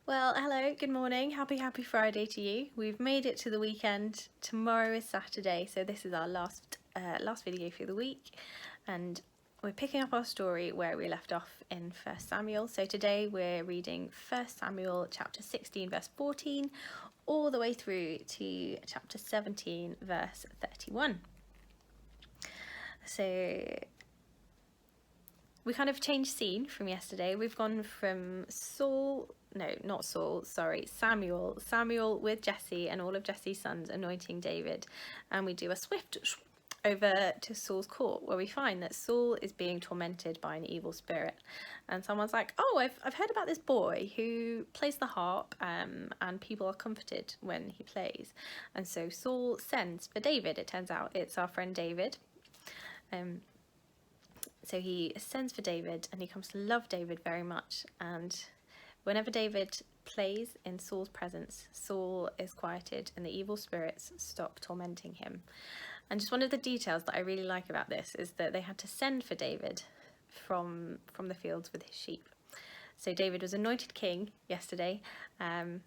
Well, hello, good morning, happy Friday to you. We've made it to the weekend. Tomorrow is Saturday, so this is our last video for the week, and we're picking up our story where we left off in 1 Samuel. So today we're reading 1 Samuel chapter 16 verse 14 all the way through to chapter 17 verse 31. So we kind of changed scene from yesterday. We've gone from Samuel with Jesse and all of Jesse's sons anointing David, and we do a swift over to Saul's court, where we find that Saul is being tormented by an evil spirit, and someone's like, oh, I've heard about this boy who plays the harp, and people are comforted when he plays. And so Saul sends for David. It turns out it's our friend David. So he sends for David, and he comes to love David very much. And whenever David plays in Saul's presence, Saul is quieted and the evil spirits stop tormenting him. And just one of the details that I really like about this is that they had to send for David from the fields with his sheep. So David was anointed king yesterday, and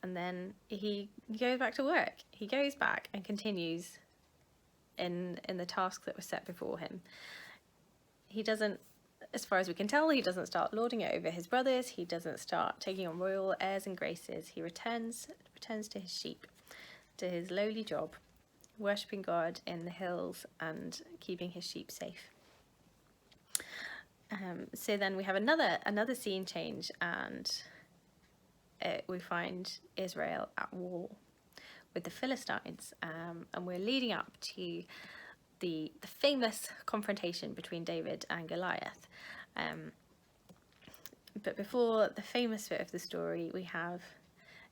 then he goes back to work. He goes back and continues in the task that was set before him. He doesn't, as far as we can tell, he doesn't start lording it over his brothers. He doesn't start taking on royal airs and graces. He returns to his sheep, to his lowly job, worshipping God in the hills and keeping his sheep safe. So then we have another scene change, and we find Israel at war with the Philistines, and we're leading up to the famous confrontation between David and Goliath. But before the famous bit of the story, we have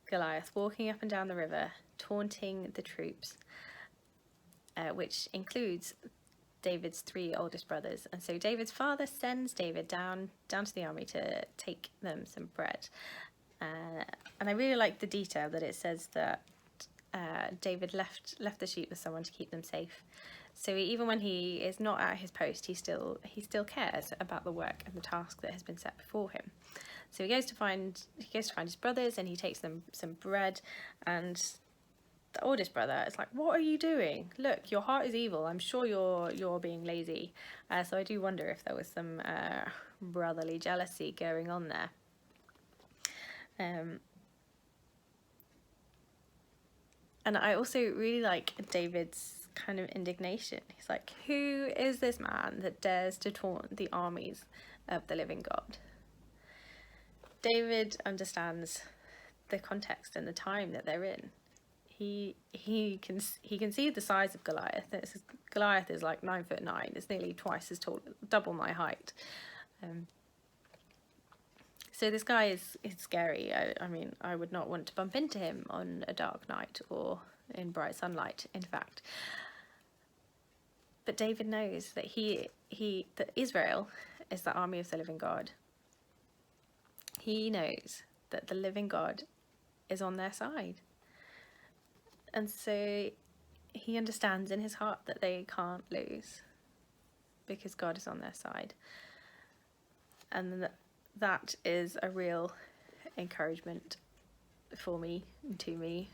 Goliath walking up and down the river, taunting the troops, which includes David's 3 oldest brothers. And so David's father sends David down to the army to take them some bread. And I really like the detail that it says that David left the sheep with someone to keep them safe. So even when he is not at his post, he still cares about the work and the task that has been set before him. So he goes to find his brothers, and he takes them some bread. And the oldest brother is like, "What are you doing? Look, your heart is evil. I'm sure you're being lazy." So I do wonder if there was some brotherly jealousy going on there. And I also really like David's kind of indignation. He's like, who is this man that dares to taunt the armies of the living God? David understands the context and the time that they're in. He can see the size of Goliath. Goliath is like 9'9". It's nearly twice as tall, double my height. So this guy is scary. I mean, I would not want to bump into him on a dark night or in bright sunlight, in fact. But David knows that that Israel is the army of the living God. He knows that the living God is on their side. And so he understands in his heart that they can't lose because God is on their side. And that is a real encouragement for me, to me,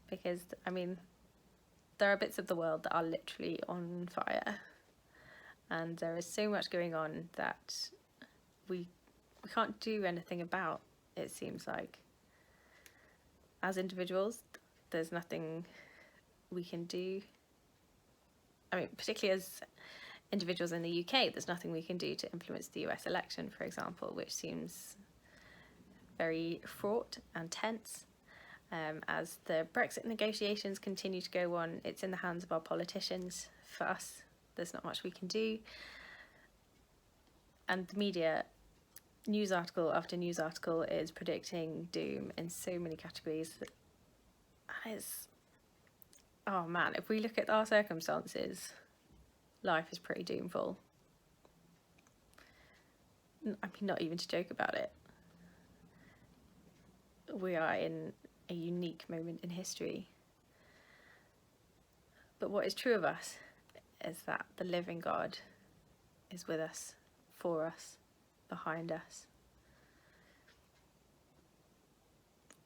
because, I mean, there are bits of the world that are literally on fire, and there is so much going on that we can't do anything about, it seems like. As individuals, there's nothing we can do. I mean, particularly as individuals in the UK, there's nothing we can do to influence the US election, for example, which seems very fraught and tense. As the Brexit negotiations continue to go on, it's in the hands of our politicians. For us, there's not much we can do. And the media, news article after news article, is predicting doom in so many categories. Oh man, if we look at our circumstances, life is pretty doomful. I mean, not even to joke about it. We are in a unique moment in history. But what is true of us is that the living God is with us, for us, behind us.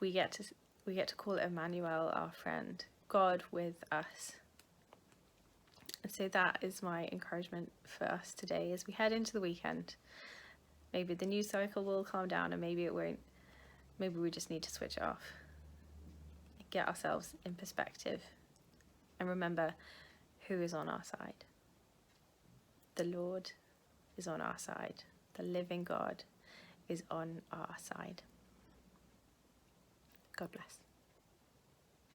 we get to call Emmanuel our friend, God with us. And so that is my encouragement for us today as we head into the weekend. Maybe the news cycle will calm down, and maybe it won't. Maybe we just need to switch it off, get ourselves in perspective, and remember who is on our side. The Lord is on our side. The living God is on our side. God bless.